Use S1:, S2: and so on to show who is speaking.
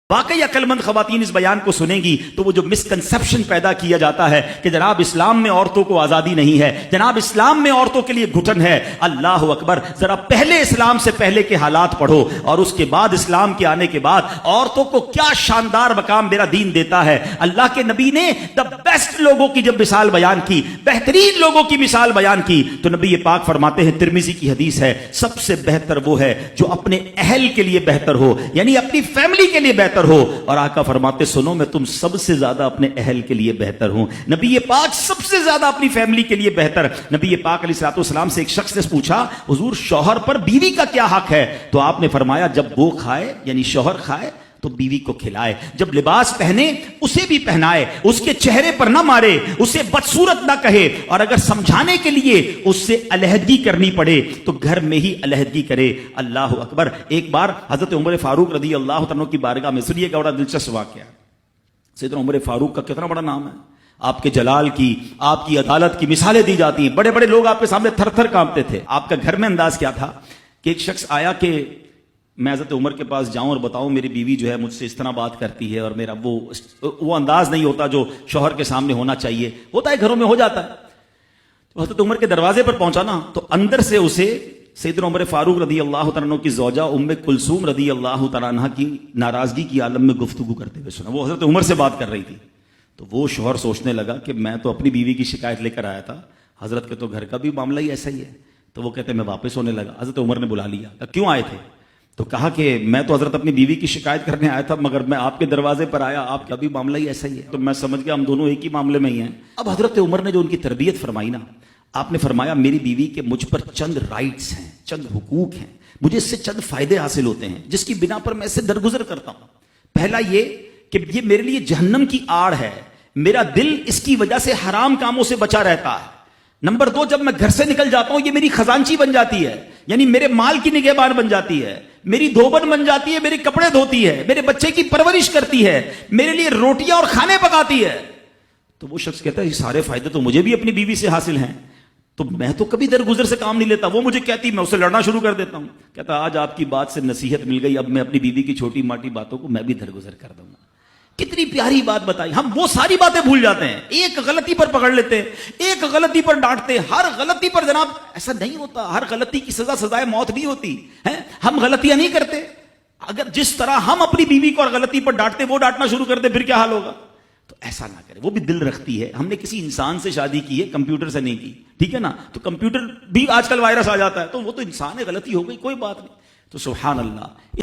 S1: واقعی عقلمند خواتین اس بیان کو سنیں گی تو وہ جو مسکنسپشن پیدا کیا جاتا ہے کہ جناب اسلام میں عورتوں کو آزادی نہیں ہے، جناب اسلام میں عورتوں کے لیے گھٹن ہے، اللہ اکبر، ذرا پہلے اسلام سے پہلے کے حالات پڑھو اور اس کے بعد اسلام کے آنے کے بعد عورتوں کو کیا شاندار مقام میرا دین دیتا ہے۔ اللہ کے نبی نے دا بیسٹ لوگوں کی جب مثال بیان کی، بہترین لوگوں کی مثال بیان کی، تو نبی پاک فرماتے ہیں، ترمذی کی حدیث ہے، سب سے بہتر وہ ہے جو اپنے اہل کے لیے بہتر ہو، یعنی اپنی فیملی کے لیے بہتر ہو، اور آقا فرماتے سنو میں تم سب سے زیادہ اپنے اہل کے لیے بہتر ہوں۔ نبی پاک سب سے زیادہ اپنی فیملی کے لیے بہتر۔ نبی پاک علیہ الصلوۃ والسلام سے ایک شخص نے پوچھا، حضور شوہر پر بیوی کا کیا حق ہے؟ تو آپ نے فرمایا جب وہ کھائے یعنی شوہر کھائے تو بیوی کو کھلائے، جب لباس پہنے اسے بھی پہنائے، اس کے چہرے پر نہ مارے، اسے بدصورت نہ کہے، اور اگر سمجھانے کے لیے اس سے علیحدگی کرنی پڑے تو گھر میں ہی علیحدگی کرے۔ اللہ اکبر۔ ایک بار حضرت عمر فاروق رضی اللہ عنہ کی بارگاہ میں، سنیے گا، بڑا دلچسپ واقعہ۔ سیدنا عمر فاروق کا کتنا بڑا نام ہے، آپ کے جلال کی، آپ کی عدالت کی مثالیں دی جاتی ہیں، بڑے بڑے لوگ آپ کے سامنے تھر تھر کانپتے تھے۔ آپ کا گھر میں انداز کیا تھا کہ ایک شخص آیا کہ میں حضرت عمر کے پاس جاؤں اور بتاؤں میری بیوی جو ہے مجھ سے اس طرح بات کرتی ہے، اور میرا وہ انداز نہیں ہوتا جو شوہر کے سامنے ہونا چاہیے، ہوتا ہے گھروں میں ہو جاتا ہے۔ تو حضرت عمر کے دروازے پر پہنچا نا، تو اندر سے اسے سیدنا عمر فاروق رضی اللہ تعالیٰ عنہ کی زوجہ ام کلثوم رضی اللہ تعالیٰ عنہ کی ناراضگی کی عالم میں گفتگو کرتے ہوئے سنا۔ وہ حضرت عمر سے بات کر رہی تھی، تو وہ شوہر سوچنے لگا کہ میں تو اپنی بیوی کی شکایت لے کر آیا تھا، حضرت کے تو گھر کا بھی معاملہ ہی ایسا ہی ہے۔ تو وہ کہتے میں واپس ہونے لگا۔ حضرت عمر نے بلا لیا، کہا کیوں آئے تھے؟ تو کہا کہ میں تو حضرت اپنی بیوی کی شکایت کرنے آیا تھا، مگر میں آپ کے دروازے پر آیا، آپ کا بھی معاملہ ہی ایسا ہی ہے، تو میں سمجھ گیا ہم دونوں ایک ہی معاملے میں ہی ہیں۔ اب حضرت عمر نے جو ان کی تربیت فرمائی نا، آپ نے فرمایا میری بیوی کے مجھ پر چند رائٹس ہیں، چند حقوق ہیں، مجھے اس سے چند فائدے حاصل ہوتے ہیں جس کی بنا پر میں اس سے درگزر کرتا ہوں۔ پہلا یہ کہ یہ میرے لیے جہنم کی آڑ ہے، میرا دل اس کی وجہ سے حرام کاموں سے بچا رہتا ہے۔ نمبر دو، جب میں گھر سے نکل جاتا ہوں یہ میری خزانچی بن جاتی ہے، یعنی میرے مال کی نگہبان بن جاتی ہے، میری دھوبن بن جاتی ہے، میرے کپڑے دھوتی ہے، میرے بچے کی پرورش کرتی ہے، میرے لیے روٹیاں اور کھانے پکاتی ہے۔ تو وہ شخص کہتا ہے یہ سارے فائدے تو مجھے بھی اپنی بیوی سے حاصل ہیں، تو میں تو کبھی درگزر سے کام نہیں لیتا، وہ مجھے کہتی میں اسے لڑنا شروع کر دیتا ہوں۔ کہتا آج آپ کی بات سے نصیحت مل گئی، اب میں اپنی بیوی کی چھوٹی موٹی باتوں کو میں بھی درگزر کر دوں گا۔ کتنی پیاری بات بتائی، ہم وہ ساری باتیں بھول جاتے ہیں، ایک غلطی پر پکڑ لیتے ہیں، ایک غلطی پر ڈانٹتے، ہر غلطی پر جناب ایسا نہیں ہوتا، ہر غلطی کی سزا سزائے موت نہیں ہوتی ہے، ہم غلطیاں نہیں کرتے۔ اگر جس طرح ہم اپنی بیوی کو اور غلطی پر ڈانٹتے وہ ڈانٹنا شروع کر دے پھر کیا حال ہوگا؟ تو ایسا نہ کرے، وہ بھی دل رکھتی ہے، ہم نے کسی انسان سے شادی کی ہے، کمپیوٹر سے نہیں کی، ٹھیک ہے نا؟ تو کمپیوٹر بھی آج کل وائرس آ جاتا ہے، تو وہ تو انسان ہے، غلطی ہو گئی کوئی بات نہیں۔ تو سبحان اللہ۔